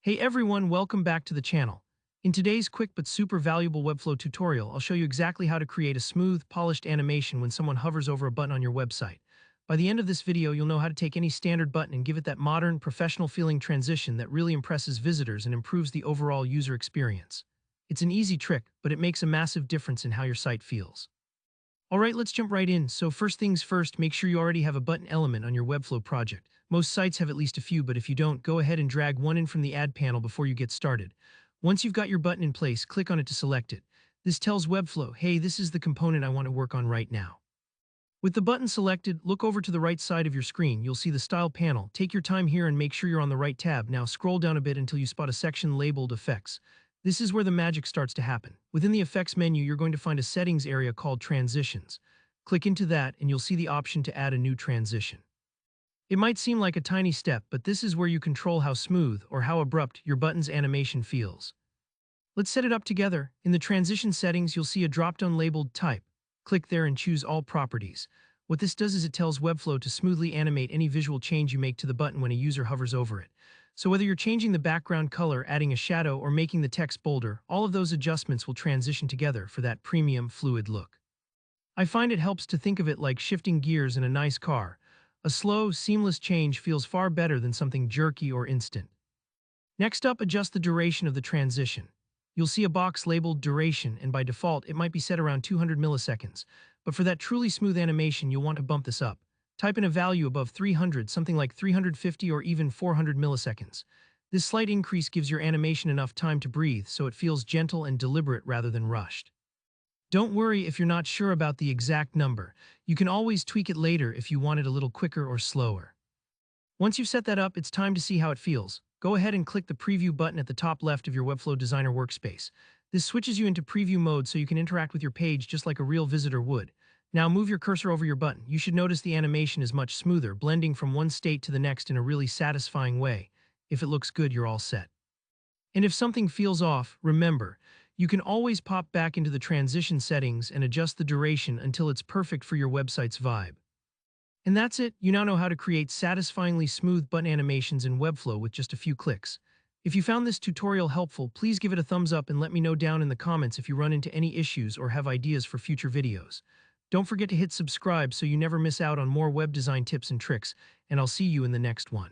Hey everyone, welcome back to the channel. In today's quick but super valuable Webflow tutorial, I'll show you exactly how to create a smooth, polished animation when someone hovers over a button on your website. By the end of this video, you'll know how to take any standard button and give it that modern, professional-feeling transition that really impresses visitors and improves the overall user experience. It's an easy trick, but it makes a massive difference in how your site feels. Alright, let's jump right in. So first things first, make sure you already have a button element on your Webflow project. Most sites have at least a few, but if you don't, go ahead and drag one in from the add panel before you get started. Once you've got your button in place, click on it to select it. This tells Webflow, hey, this is the component I want to work on right now. With the button selected, look over to the right side of your screen. You'll see the Style panel. Take your time here and make sure you're on the right tab. Now scroll down a bit until you spot a section labeled Effects. This is where the magic starts to happen. Within the Effects menu, you're going to find a settings area called Transitions. Click into that and you'll see the option to add a new transition. It might seem like a tiny step, but this is where you control how smooth or how abrupt your button's animation feels. Let's set it up together. In the transition settings, you'll see a drop-down labeled Type. Click there and choose All Properties. What this does is it tells Webflow to smoothly animate any visual change you make to the button when a user hovers over it. So whether you're changing the background color, adding a shadow, or making the text bolder, all of those adjustments will transition together for that premium, fluid look. I find it helps to think of it like shifting gears in a nice car. A slow, seamless change feels far better than something jerky or instant. Next up, adjust the duration of the transition. You'll see a box labeled Duration, and by default, it might be set around 200 milliseconds. But for that truly smooth animation, you'll want to bump this up. Type in a value above 300, something like 350 or even 400 milliseconds. This slight increase gives your animation enough time to breathe, so it feels gentle and deliberate rather than rushed. Don't worry if you're not sure about the exact number. You can always tweak it later if you want it a little quicker or slower. Once you've set that up, it's time to see how it feels. Go ahead and click the Preview button at the top left of your Webflow Designer workspace. This switches you into preview mode so you can interact with your page just like a real visitor would. Now move your cursor over your button. You should notice the animation is much smoother, blending from one state to the next in a really satisfying way. If it looks good, you're all set. And if something feels off, remember, you can always pop back into the transition settings and adjust the duration until it's perfect for your website's vibe. And that's it. You now know how to create satisfyingly smooth button animations in Webflow with just a few clicks. If you found this tutorial helpful, please give it a thumbs up and let me know down in the comments if you run into any issues or have ideas for future videos. Don't forget to hit subscribe so you never miss out on more web design tips and tricks, and I'll see you in the next one.